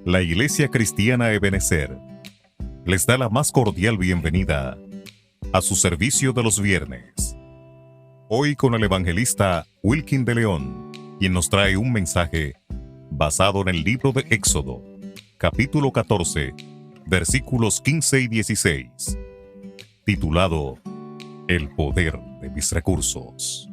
La Iglesia Cristiana Ebenezer les da la más cordial bienvenida a su servicio de los viernes. Hoy con el evangelista Wilkin de León, quien nos trae un mensaje basado en el libro de Éxodo, capítulo 14, versículos 15 y 16, titulado El poder de mis recursos.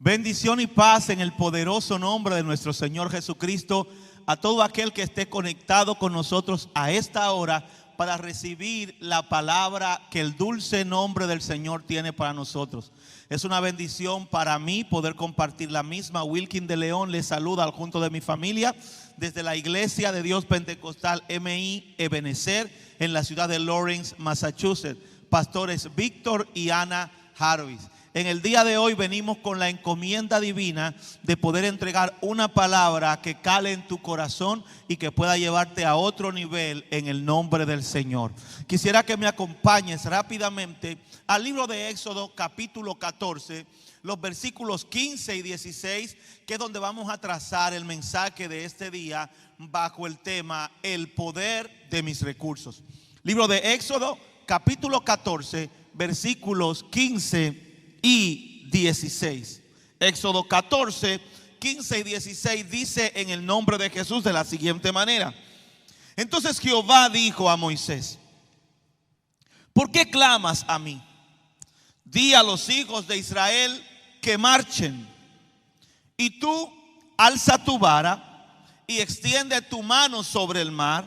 Bendición y paz en el poderoso nombre de nuestro Señor Jesucristo a todo aquel que esté conectado con nosotros a esta hora para recibir la palabra que el dulce nombre del Señor tiene para nosotros. Es una bendición para mí poder compartir la misma. Wilkin de León les saluda al junto de mi familia desde la Iglesia de Dios Pentecostal MI Ebenezer en la ciudad de Lawrence, Massachusetts. Pastores Víctor y Ana Jarvis. En el día de hoy venimos con la encomienda divina de poder entregar una palabra que cale en tu corazón y que pueda llevarte a otro nivel en el nombre del Señor. Quisiera que me acompañes rápidamente al libro de Éxodo capítulo 14, los versículos 15 y 16, que es donde vamos a trazar el mensaje de este día bajo el tema El poder de mis recursos. Libro de Éxodo capítulo 14, versículos 15 y 16. Éxodo 14, 15 y 16 dice en el nombre de Jesús de la siguiente manera: Entonces Jehová dijo a Moisés: ¿por qué clamas a mí? Di a los hijos de Israel que marchen. Y tú alza tu vara y extiende tu mano sobre el mar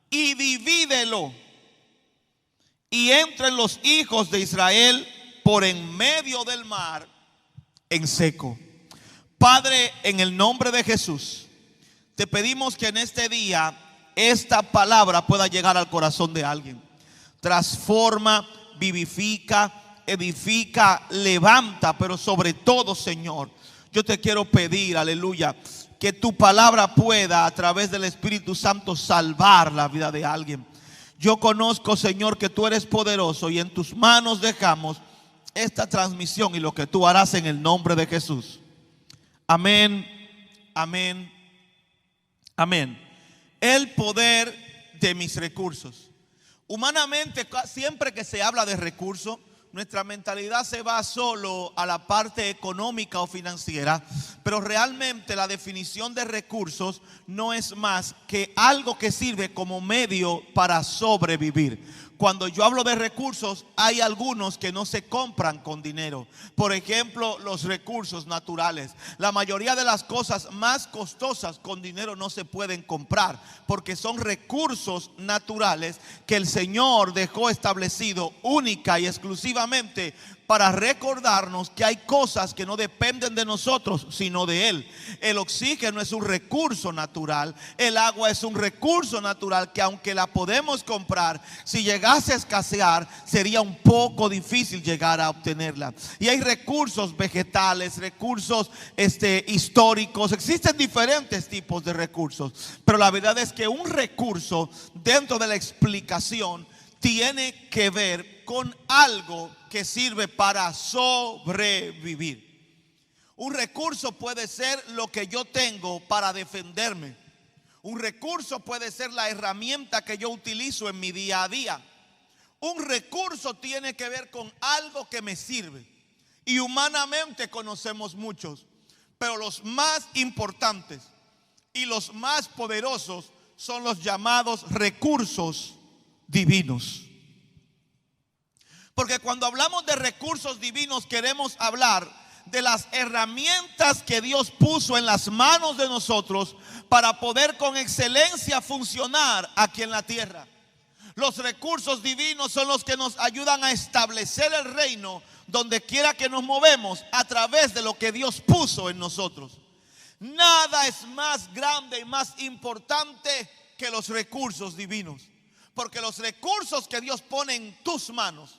y divídelo, y entren los hijos de Israel por en medio del mar en seco. Padre, en el nombre de Jesús, te pedimos que en este día esta palabra pueda llegar al corazón de alguien. Transforma, vivifica, edifica, levanta, pero sobre todo, Señor, yo te quiero pedir, aleluya, que tu palabra pueda a través del Espíritu Santo salvar la vida de alguien. Yo conozco, Señor, que tú eres poderoso y en tus manos dejamos esta transmisión y lo que tú harás en el nombre de Jesús. Amén, amén, amén. El poder de mis recursos. Humanamente, siempre que se habla de recursos, nuestra mentalidad se va solo a la parte económica o financiera, pero realmente la definición de recursos no es más que algo que sirve como medio para sobrevivir. Cuando yo hablo de recursos, hay algunos que no se compran con dinero. Por ejemplo, los recursos naturales. La mayoría de las cosas más costosas con dinero no se pueden comprar, porque son recursos naturales que el Señor dejó establecido única y exclusivamente para recordarnos que hay cosas que no dependen de nosotros, sino de Él. El oxígeno es un recurso natural. El agua es un recurso natural que, aunque la podemos comprar, si llegase a escasear, sería un poco difícil llegar a obtenerla. Y hay recursos vegetales, recursos históricos. Existen diferentes tipos de recursos, pero la verdad es que un recurso, dentro de la explicación, tiene que ver con algo que sirve para sobrevivir. Un recurso puede ser lo que yo tengo para defenderme. Un recurso puede ser la herramienta que yo utilizo en mi día a día. Un recurso tiene que ver con algo que me sirve. Y humanamente conocemos muchos, pero los más importantes y los más poderosos son los llamados recursos divinos. Porque cuando hablamos de recursos divinos queremos hablar de las herramientas que Dios puso en las manos de nosotros para poder con excelencia funcionar aquí en la tierra. Los recursos divinos son los que nos ayudan a establecer el reino donde quiera que nos movemos a través de lo que Dios puso en nosotros. Nada es más grande y más importante que los recursos divinos, porque los recursos que Dios pone en tus manos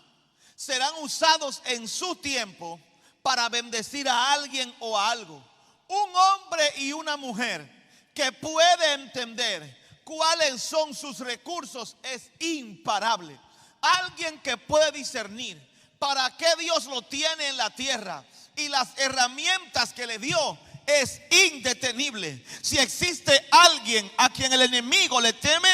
serán usados en su tiempo para bendecir a alguien o a algo. Un hombre y una mujer que puede entender cuáles son sus recursos es imparable. Alguien que puede discernir para qué Dios lo tiene en la tierra y las herramientas que le dio es indetenible. Si existe alguien a quien el enemigo le teme,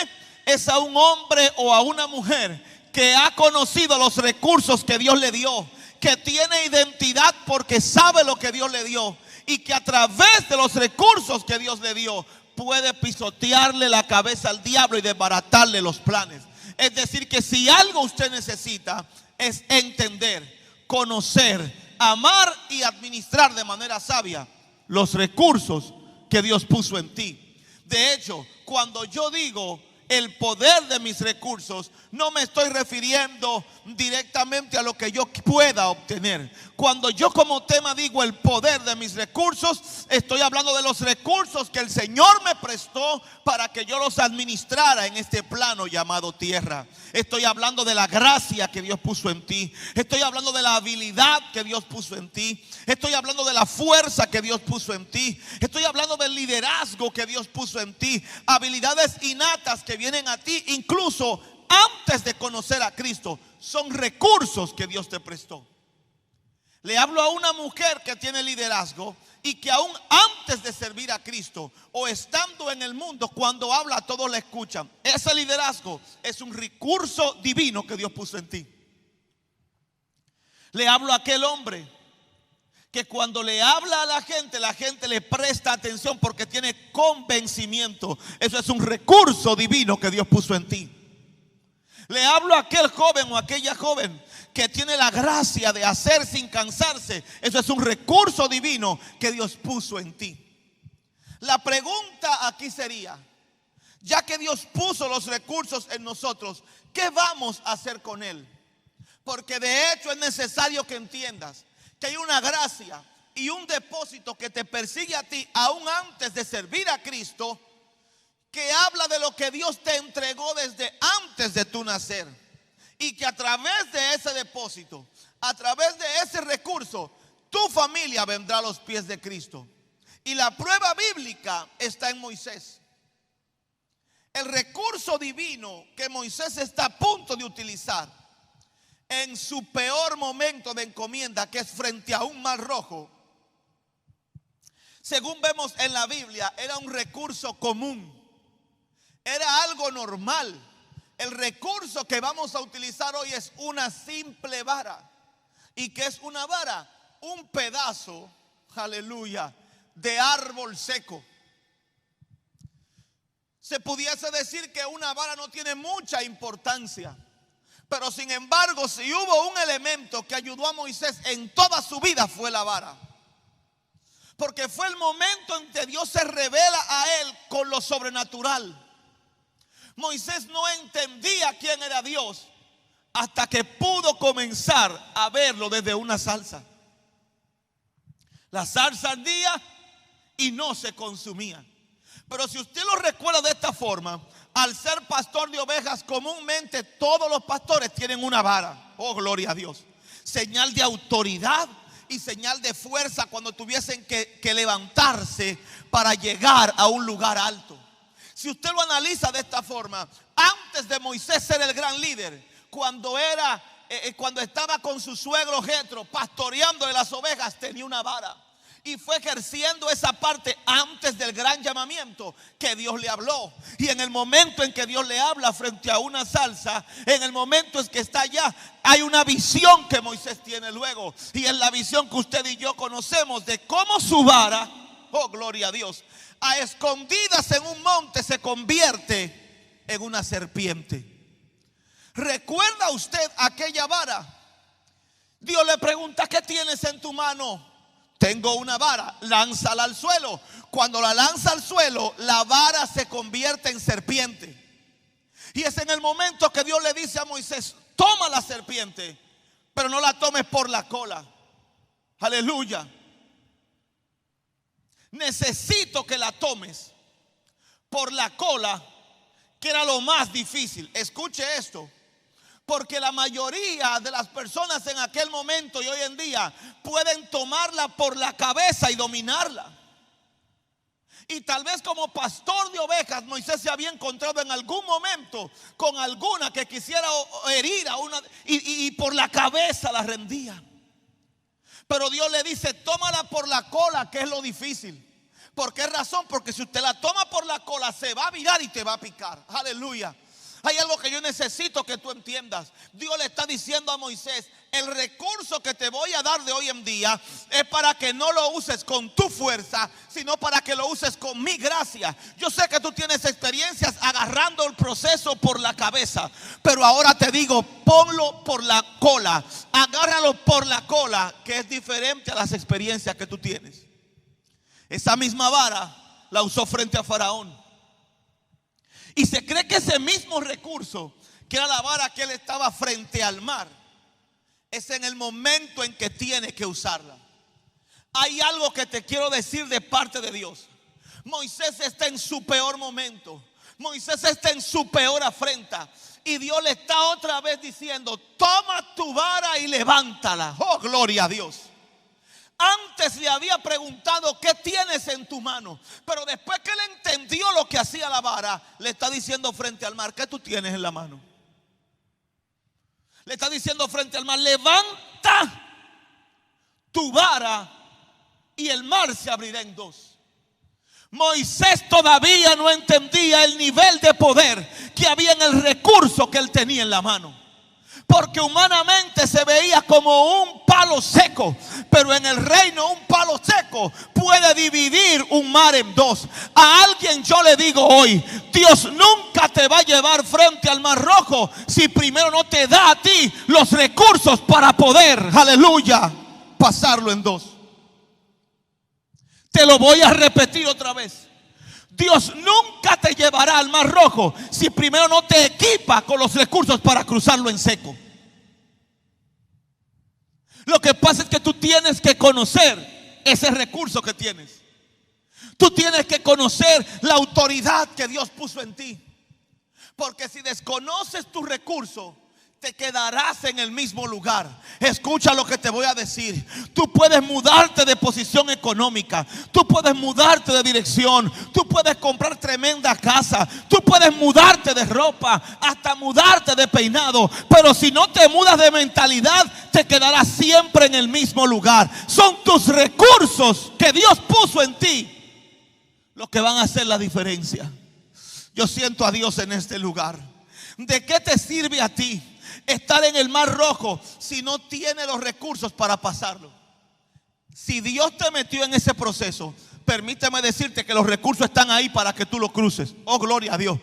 es a un hombre o a una mujer que ha conocido los recursos que Dios le dio, que tiene identidad porque sabe lo que Dios le dio y que a través de los recursos que Dios le dio puede pisotearle la cabeza al diablo y desbaratarle los planes. Es decir, que si algo usted necesita es entender, conocer, amar y administrar de manera sabia los recursos que Dios puso en ti. De hecho, cuando yo digo el poder de mis recursos, no me estoy refiriendo directamente a lo que yo pueda obtener. Cuando yo como tema digo el poder de mis recursos, estoy hablando de los recursos que el Señor me prestó para que yo los administrara en este plano llamado tierra. Estoy hablando de la gracia que Dios puso en ti. Estoy hablando de la habilidad que Dios puso en ti. Estoy hablando de la fuerza que Dios puso en ti. Estoy hablando del liderazgo que Dios puso en ti. Habilidades innatas que vienen a ti incluso antes de conocer a Cristo. Son recursos que Dios te prestó. Le hablo a una mujer que tiene liderazgo y que aún antes de servir a Cristo o estando en el mundo, cuando habla todos la escuchan. Ese liderazgo es un recurso divino que Dios puso en ti. Le hablo a aquel hombre que cuando le habla a la gente le presta atención porque tiene convencimiento. Eso es un recurso divino que Dios puso en ti. Le hablo a aquel joven o aquella joven que tiene la gracia de hacer sin cansarse. Eso es un recurso divino que Dios puso en ti. La pregunta aquí sería, ya que Dios puso los recursos en nosotros, ¿qué vamos a hacer con él? Porque de hecho es necesario que entiendas que hay una gracia y un depósito que te persigue a ti aún antes de servir a Cristo, que habla de lo que Dios te entregó desde antes de tu nacer, y que a través de ese depósito, a través de ese recurso, tu familia vendrá a los pies de Cristo. Y la prueba bíblica está en Moisés. El recurso divino que Moisés está a punto de utilizar en su peor momento de encomienda, que es frente a un mar rojo, según vemos en la Biblia, era un recurso común. Era algo normal. El recurso que vamos a utilizar hoy es una simple vara. ¿Y qué es una vara? Un pedazo, aleluya, de árbol seco. Se pudiese decir que una vara no tiene mucha importancia, pero sin embargo, si hubo un elemento que ayudó a Moisés en toda su vida, fue la vara. Porque fue el momento en que Dios se revela a él con lo sobrenatural. Moisés no entendía quién era Dios hasta que pudo comenzar a verlo desde una zarza. La zarza ardía y no se consumía. Pero si usted lo recuerda de esta forma, al ser pastor de ovejas, comúnmente todos los pastores tienen una vara. Oh, gloria a Dios. Señal de autoridad y señal de fuerza cuando tuviesen que levantarse para llegar a un lugar alto. Si usted lo analiza de esta forma, antes de Moisés ser el gran líder, cuando estaba con su suegro Jetro pastoreando de las ovejas, tenía una vara. Y fue ejerciendo esa parte antes del gran llamamiento que Dios le habló. Y en el momento en que Dios le habla frente a una zarza, en el momento en que está allá, hay una visión que Moisés tiene luego. Y es la visión que usted y yo conocemos de cómo su vara, oh gloria a Dios, a escondidas en un monte se convierte en una serpiente. ¿Recuerda usted aquella vara? Dios le pregunta: ¿qué tienes en tu mano? Tengo una vara, lánzala al suelo. Cuando la lanza al suelo, la vara se convierte en serpiente. Y es en el momento que Dios le dice a Moisés: toma la serpiente, pero no la tomes por la cola. Aleluya. Necesito que la tomes por la cola, que era lo más difícil. Escuche esto, porque la mayoría de las personas en aquel momento y hoy en día pueden tomarla por la cabeza y dominarla. Y tal vez como pastor de ovejas, Moisés se había encontrado en algún momento con alguna que quisiera herir a una y por la cabeza la rendía. Pero Dios le dice, tómala por la cola, que es lo difícil. ¿Por qué razón? Porque si usted la toma por la cola, se va a virar y te va a picar. Aleluya. Hay algo que yo necesito que tú entiendas. Dios le está diciendo a Moisés, el recurso que te voy a dar de hoy en día es para que no lo uses con tu fuerza, sino para que lo uses con mi gracia. Yo sé que tú tienes experiencias agarrando el proceso por la cabeza, pero ahora te digo, ponlo por la cola, agárralo por la cola, que es diferente a las experiencias que tú tienes. Esa misma vara la usó frente a Faraón. Y se cree que ese mismo recurso, que era la vara que él estaba frente al mar, es en el momento en que tiene que usarla. Hay algo que te quiero decir de parte de Dios. Moisés está en su peor momento. Moisés está en su peor afrenta. Y Dios le está otra vez diciendo, toma tu vara y levántala. Oh, gloria a Dios. Antes le había preguntado, ¿qué tienes en tu mano? Pero después que él entendió lo que hacía la vara, le está diciendo frente al mar, ¿qué tú tienes en la mano? Le está diciendo frente al mar, levanta tu vara y el mar se abrirá en dos. Moisés todavía no entendía el nivel de poder que había en el recurso que él tenía en la mano. Porque humanamente se veía como un palo seco, pero en el reino un palo seco puede dividir un mar en dos. A alguien yo le digo hoy, Dios nunca te va a llevar frente al mar rojo si primero no te da a ti los recursos para poder, aleluya, pasarlo en dos. Te lo voy a repetir otra vez. Dios nunca te llevará al mar rojo si primero no te equipa con los recursos para cruzarlo en seco. Lo que pasa es que tú tienes que conocer ese recurso que tienes. Tú tienes que conocer la autoridad que Dios puso en ti. Porque si desconoces tu recurso, te quedarás en el mismo lugar. Escucha lo que te voy a decir. Tú puedes mudarte de posición económica, tú puedes mudarte de dirección, tú puedes comprar tremenda casa, tú puedes mudarte de ropa, hasta mudarte de peinado, pero si no te mudas de mentalidad, te quedarás siempre en el mismo lugar. Son tus recursos que Dios puso en ti los que van a hacer la diferencia. Yo siento a Dios en este lugar. ¿De qué te sirve a ti estar en el mar rojo si no tienes los recursos para pasarlo? Si Dios te metió en ese proceso, permíteme decirte que los recursos están ahí para que tú lo cruces. Oh, gloria a Dios.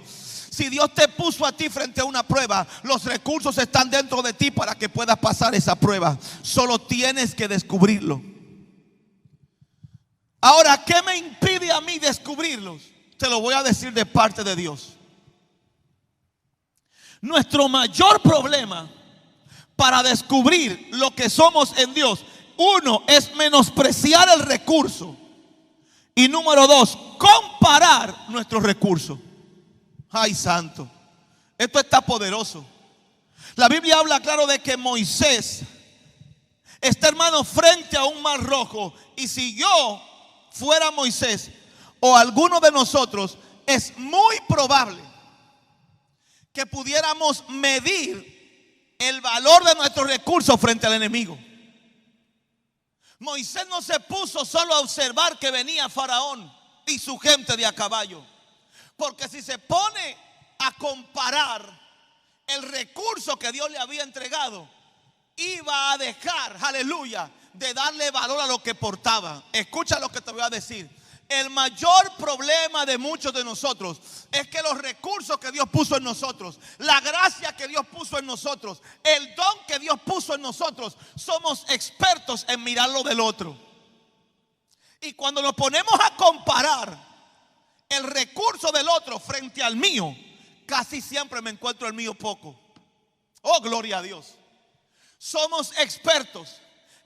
Si Dios te puso a ti frente a una prueba, los recursos están dentro de ti para que puedas pasar esa prueba. Solo tienes que descubrirlo. Ahora, ¿qué me impide a mí descubrirlos? Te lo voy a decir de parte de Dios. Nuestro mayor problema para descubrir lo que somos en Dios, uno, es menospreciar el recurso. Y número dos, comparar nuestros recursos. Ay, santo, esto está poderoso. La Biblia habla claro de que Moisés está, hermano, frente a un mar rojo. Y si yo fuera Moisés o alguno de nosotros, es muy probable que pudiéramos medir el valor de nuestros recursos frente al enemigo. Moisés no se puso solo a observar que venía Faraón y su gente de a caballo, porque si se pone a comparar el recurso que Dios le había entregado, iba a dejar, aleluya, de darle valor a lo que portaba. Escucha lo que te voy a decir. El mayor problema de muchos de nosotros es que los recursos que Dios puso en nosotros, la gracia que Dios puso en nosotros, el don que Dios puso en nosotros, somos expertos en mirar lo del otro. Y cuando nos ponemos a comparar el recurso del otro frente al mío, casi siempre me encuentro el mío poco. Oh, gloria a Dios. Somos expertos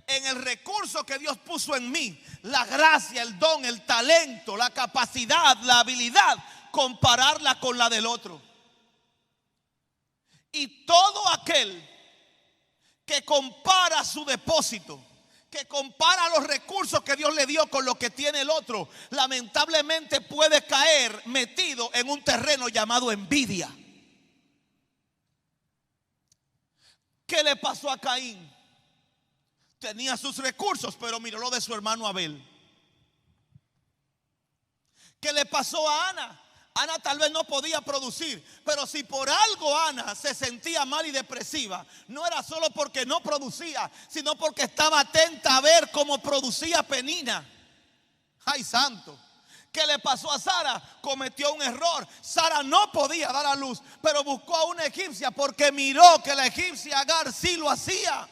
en el recurso que Dios puso en mí, la gracia, el don, el talento, la capacidad, la habilidad, compararla con la del otro. Y todo aquel que compara su depósito, que compara los recursos que Dios le dio con lo que tiene el otro, lamentablemente puede caer metido en un terreno llamado envidia. ¿Qué le pasó a Caín? tenía sus recursos, pero miró lo de su hermano Abel. ¿Qué le pasó a Ana? Ana tal vez no podía producir, pero si por algo Ana se sentía mal y depresiva, no era solo porque no producía, sino porque estaba atenta a ver cómo producía Penina. ¡Ay, santo! ¿Qué le pasó a Sara? Cometió un error. Sara no podía dar a luz, pero buscó a una egipcia porque miró que la egipcia Agar sí lo hacía.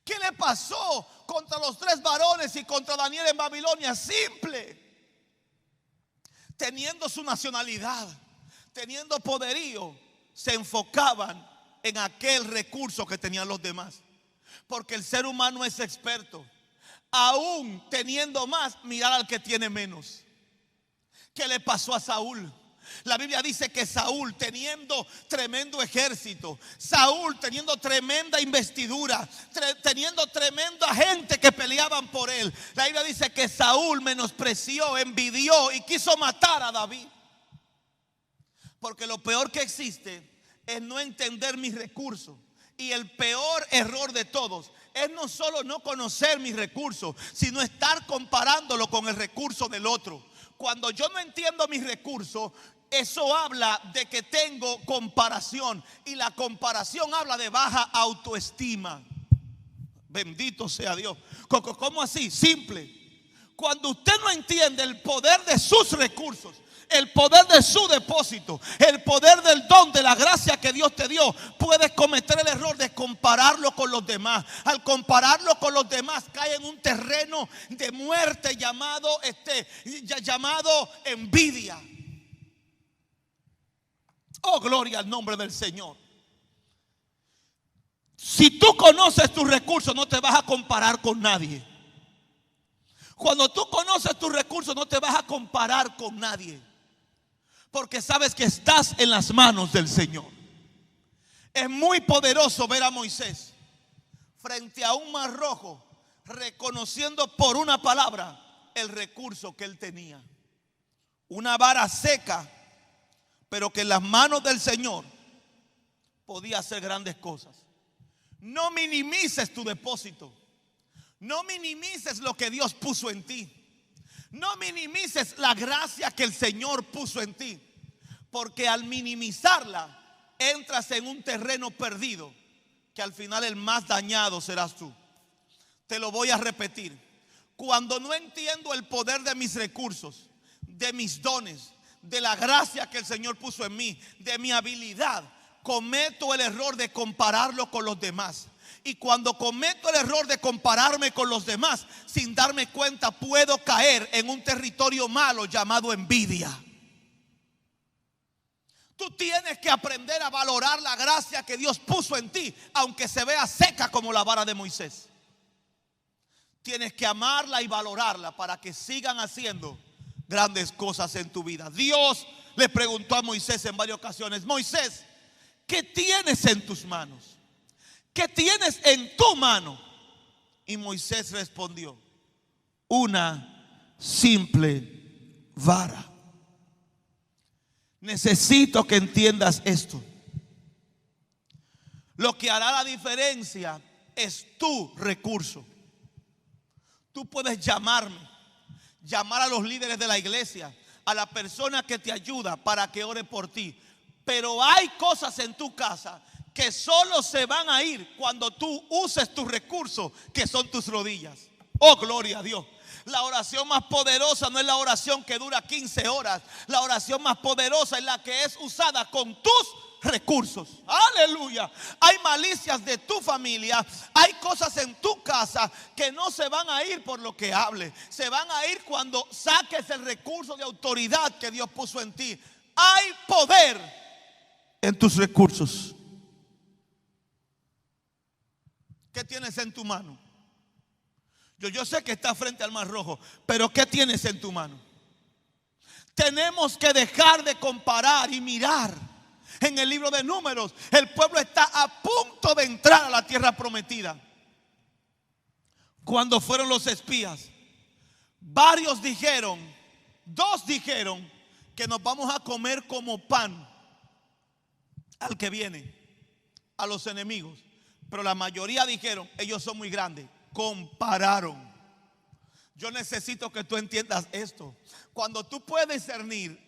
¿Qué le pasó contra los 3 varones y contra Daniel en Babilonia? Simple. Teniendo su nacionalidad, teniendo poderío, se enfocaban en aquel recurso que tenían los demás. Porque el ser humano es experto, aún teniendo más, mirar al que tiene menos. ¿Qué le pasó a Saúl? La Biblia dice que Saúl, teniendo tremendo ejército, Saúl teniendo tremenda investidura, teniendo tremenda gente que peleaban por él, la Biblia dice que Saúl menospreció, envidió y quiso matar a David. Porque lo peor que existe es no entender mis recursos. Y el peor error de todos es no solo no conocer mis recursos, sino estar comparándolo con el recurso del otro. Cuando yo no entiendo mis recursos, eso habla de que tengo comparación, y la comparación habla de baja autoestima. Bendito sea Dios. ¿Cómo así? Simple. Cuando usted no entiende el poder de sus recursos, el poder de su depósito, el poder del don, de la gracia que Dios te dio, puedes cometer el error de compararlo con los demás. Al compararlo con los demás, cae en un terreno de muerte llamado envidia. Oh, gloria al nombre del Señor. Si tú conoces tus recursos, no te vas a comparar con nadie. Cuando tú conoces tus recursos, no te vas a comparar con nadie, porque sabes que estás en las manos del Señor. Es muy poderoso ver a Moisés frente a un mar rojo, reconociendo por una palabra el recurso que él tenía. Una vara seca, pero que en las manos del Señor podía hacer grandes cosas. No minimices tu depósito. No minimices lo que Dios puso en ti. No minimices la gracia que el Señor puso en ti, porque al minimizarla entras en un terreno perdido, que al final el más dañado serás tú. Te lo voy a repetir. Cuando no entiendo el poder de mis recursos, de mis dones, de la gracia que el Señor puso en mí, de mi habilidad, cometo el error de compararlo con los demás. Y cuando cometo el error de compararme con los demás, sin darme cuenta, puedo caer en un territorio malo llamado envidia. Tú tienes que aprender a valorar la gracia que Dios puso en ti, aunque se vea seca como la vara de Moisés. Tienes que amarla y valorarla para que sigan haciendo grandes cosas en tu vida. Dios le preguntó a Moisés en varias ocasiones: Moisés, ¿qué tienes en tus manos? ¿Qué tienes en tu mano? Y Moisés respondió: una simple vara. Necesito que entiendas esto. Lo que hará la diferencia es tu recurso. Tú puedes llamar a los líderes de la iglesia, a la persona que te ayuda para que ore por ti. Pero hay cosas en tu casa que solo se van a ir cuando tú uses tus recursos, que son tus rodillas. Oh, gloria a Dios. La oración más poderosa no es la oración que dura 15 horas. La oración más poderosa es la que es usada con tus recursos. Aleluya. Hay malicias de tu familia, hay cosas en tu casa que no se van a ir por lo que hable. Se van a ir cuando saques el recurso de autoridad que Dios puso en ti. Hay poder en tus recursos. ¿Qué tienes en tu mano? Yo sé que estás frente al mar rojo, pero ¿qué tienes en tu mano? Tenemos que dejar de comparar y mirar. En el libro de Números, el pueblo está a punto de entrar a la tierra prometida. Cuando fueron los espías, dos dijeron que nos vamos a comer como pan al que viene, a los enemigos. Pero la mayoría dijeron, ellos son muy grandes. Compararon. Yo necesito que tú entiendas esto. Cuando tú puedes discernir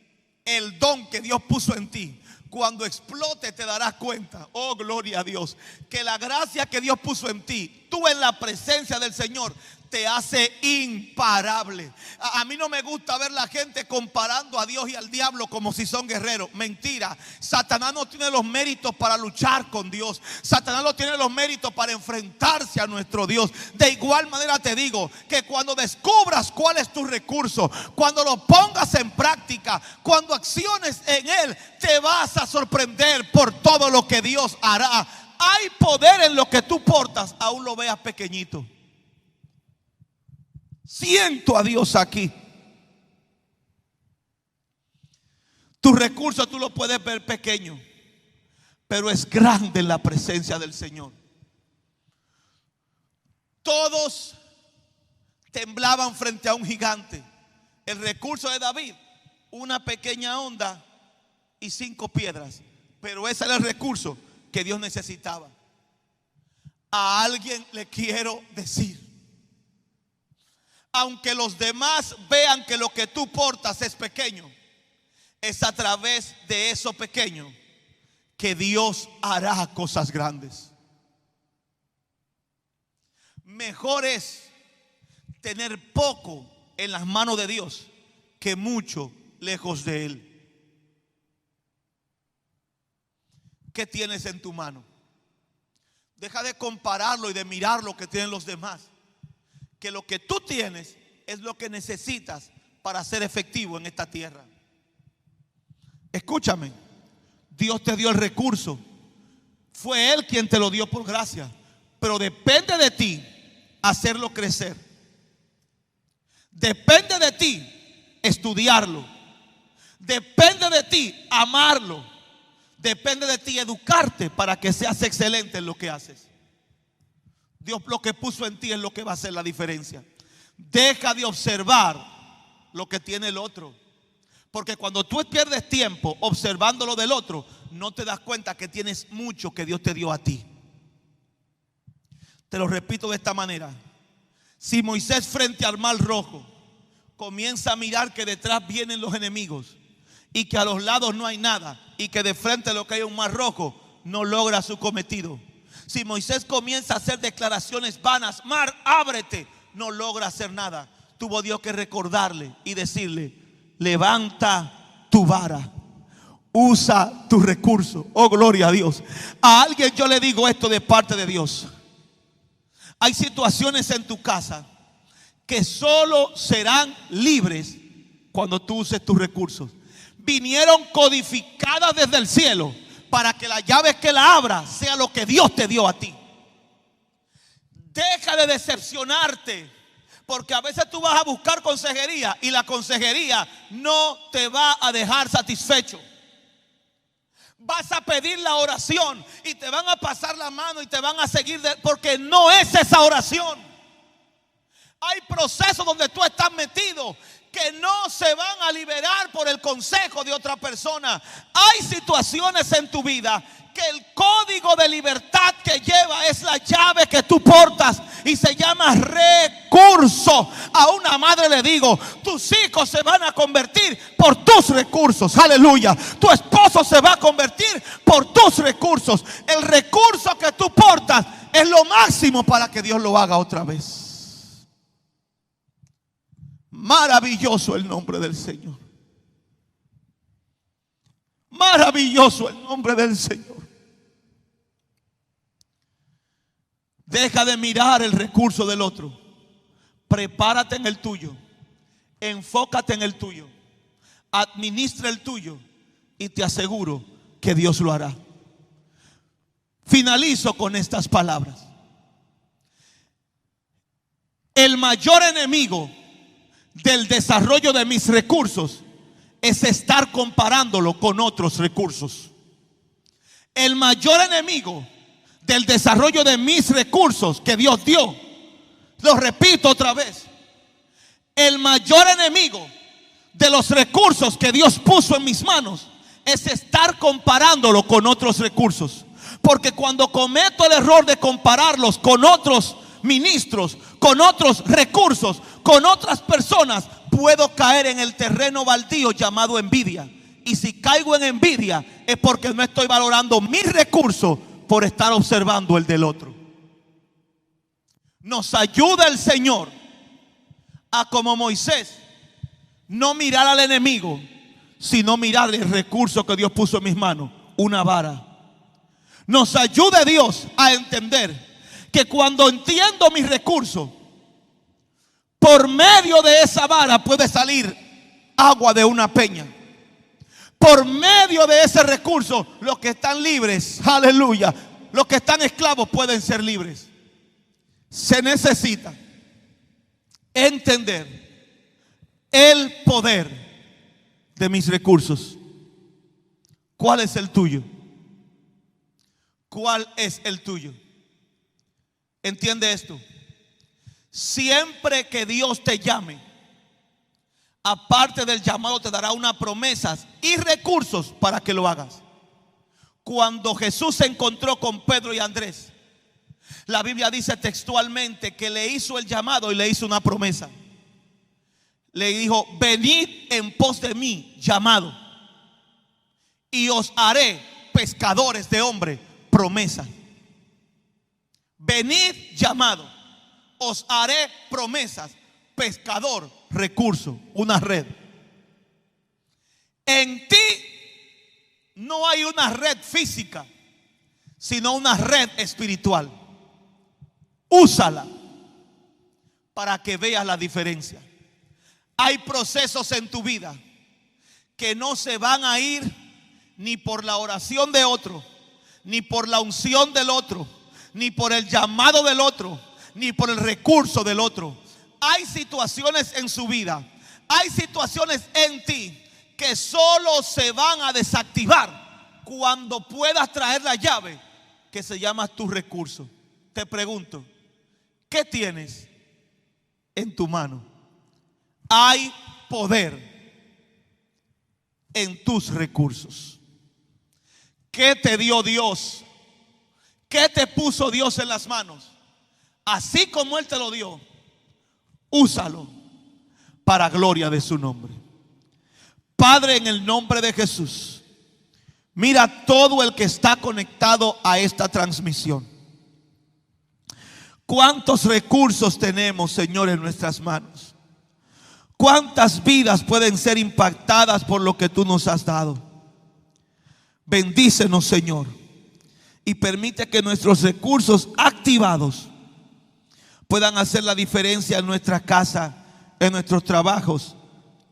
el don que Dios puso en ti, cuando explote te darás cuenta, oh gloria a Dios, que la gracia que Dios puso en ti, tú en la presencia del Señor, te hace imparable. A mí no me gusta ver la gente comparando a Dios y al diablo como si son guerreros. Mentira. Satanás no tiene los méritos para luchar con Dios. Satanás no tiene los méritos para enfrentarse a nuestro Dios. De igual manera te digo que cuando descubras cuál es tu recurso, cuando lo pongas en práctica, cuando acciones en él, te vas a sorprender por todo lo que Dios hará. Hay poder en lo que tú portas, aún lo veas pequeñito. Siento a Dios aquí. Tu recurso tú lo puedes ver pequeño, pero es grande en la presencia del Señor. Todos temblaban frente a un gigante. El recurso de David, una pequeña onda y 5 piedras. Pero ese era el recurso que Dios necesitaba. A alguien le quiero decir, aunque los demás vean que lo que tú portas es pequeño, es a través de eso pequeño que Dios hará cosas grandes. Mejor es tener poco en las manos de Dios que mucho lejos de Él. ¿Qué tienes en tu mano? Deja de compararlo y de mirar lo que tienen los demás. Que lo que tú tienes es lo que necesitas para ser efectivo en esta tierra. Escúchame, Dios te dio el recurso. Fue Él quien te lo dio por gracia. Pero depende de ti hacerlo crecer. Depende de ti estudiarlo. Depende de ti amarlo. Depende de ti educarte para que seas excelente en lo que haces. Dios lo que puso en ti es lo que va a hacer la diferencia. Deja de observar lo que tiene el otro. Porque cuando tú pierdes tiempo observando lo del otro, no te das cuenta que tienes mucho que Dios te dio a ti. Te lo repito de esta manera. Si Moisés frente al mar rojo comienza a mirar que detrás vienen los enemigos y que a los lados no hay nada y que de frente lo que hay un mar rojo, no logra su cometido. Si Moisés comienza a hacer declaraciones vanas, mar, ábrete, no logra hacer nada. Tuvo Dios que recordarle y decirle, levanta tu vara, usa tus recursos. Oh, gloria a Dios. A alguien yo le digo esto de parte de Dios. Hay situaciones en tu casa que solo serán libres cuando tú uses tus recursos. Vinieron codificadas desde el cielo para que la llave que la abra sea lo que Dios te dio a ti. Deja de decepcionarte, porque a veces tú vas a buscar consejería y la consejería no te va a dejar satisfecho. Vas a pedir la oración y te van a pasar la mano y te van a seguir porque no es esa oración. Hay procesos donde tú estás metido que no se van a liberar por el consejo de otra persona. Hay situaciones en tu vida que el código de libertad que lleva es la llave que tú portas y se llama recurso. A una madre le digo, tus hijos se van a convertir por tus recursos. Aleluya. Tu esposo se va a convertir por tus recursos. El recurso que tú portas es lo máximo para que Dios lo haga otra vez. Maravilloso el nombre del Señor. Maravilloso el nombre del Señor. Deja de mirar el recurso del otro. Prepárate en el tuyo. Enfócate en el tuyo. Administra el tuyo. Y te aseguro que Dios lo hará. Finalizo con estas palabras. El mayor enemigo del desarrollo de mis recursos es estar comparándolo con otros recursos. El mayor enemigo del desarrollo de mis recursos que Dios dio, lo repito otra vez, el mayor enemigo de los recursos que Dios puso en mis manos es estar comparándolo con otros recursos. Porque cuando cometo el error de compararlos con otros ministros, con otros recursos, con otras personas, puedo caer en el terreno baldío llamado envidia. Y si caigo en envidia es porque no estoy valorando mis recursos por estar observando el del otro. Nos ayuda el Señor a, como Moisés, no mirar al enemigo, sino mirar el recurso que Dios puso en mis manos, una vara. Nos ayuda Dios a entender que cuando entiendo mis recursos, por medio de esa vara puede salir agua de una peña. Por medio de ese recurso, los que están libres, aleluya, los que están esclavos pueden ser libres. Se necesita entender el poder de mis recursos. ¿Cuál es el tuyo? ¿Cuál es el tuyo? Entiende esto. Siempre que Dios te llame, aparte del llamado te dará unas promesas y recursos para que lo hagas. Cuando Jesús se encontró con Pedro y Andrés, la Biblia dice textualmente que le hizo el llamado y le hizo una promesa. Le dijo: venid en pos de mí, llamado, y os haré pescadores de hombres. Promesa. Venid, llamado, os haré promesas. Pescador, recurso, una red. En ti no hay una red física, sino una red espiritual. Úsala para que veas la diferencia. Hay procesos en tu vida que no se van a ir ni por la oración de otro, ni por la unción del otro, ni por el llamado del otro, ni por el recurso del otro. Hay situaciones en su vida, hay situaciones en ti que solo se van a desactivar cuando puedas traer la llave que se llama tu recurso. Te pregunto, ¿qué tienes en tu mano? Hay poder en tus recursos. ¿Qué te dio Dios? ¿Qué te puso Dios en las manos? Así como Él te lo dio, úsalo para gloria de su nombre. Padre, en el nombre de Jesús, mira todo el que está conectado a esta transmisión. ¿Cuántos recursos tenemos, Señor, en nuestras manos? ¿Cuántas vidas pueden ser impactadas por lo que tú nos has dado? Bendícenos, Señor, y permite que nuestros recursos activados puedan hacer la diferencia en nuestra casa, en nuestros trabajos,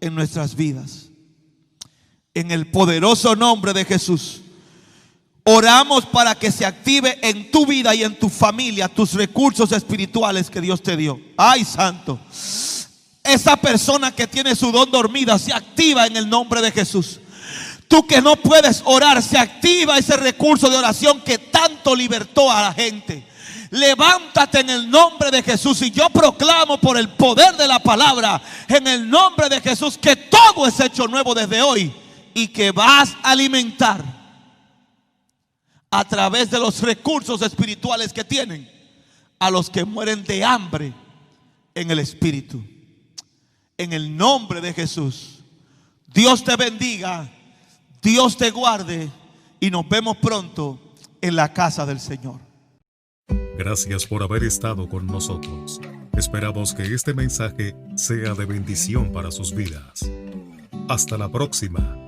en nuestras vidas. En el poderoso nombre de Jesús, oramos para que se active en tu vida y en tu familia tus recursos espirituales que Dios te dio. Ay, santo. Esa persona que tiene su don dormida se activa en el nombre de Jesús. Tú que no puedes orar, se activa ese recurso de oración que tanto libertó a la gente. Levántate en el nombre de Jesús y yo proclamo por el poder de la palabra, en el nombre de Jesús, que todo es hecho nuevo desde hoy y que vas a alimentar a través de los recursos espirituales que tienen a los que mueren de hambre en el espíritu. En el nombre de Jesús, Dios te bendiga, Dios te guarde y nos vemos pronto en la casa del Señor. Gracias por haber estado con nosotros. Esperamos que este mensaje sea de bendición para sus vidas. Hasta la próxima.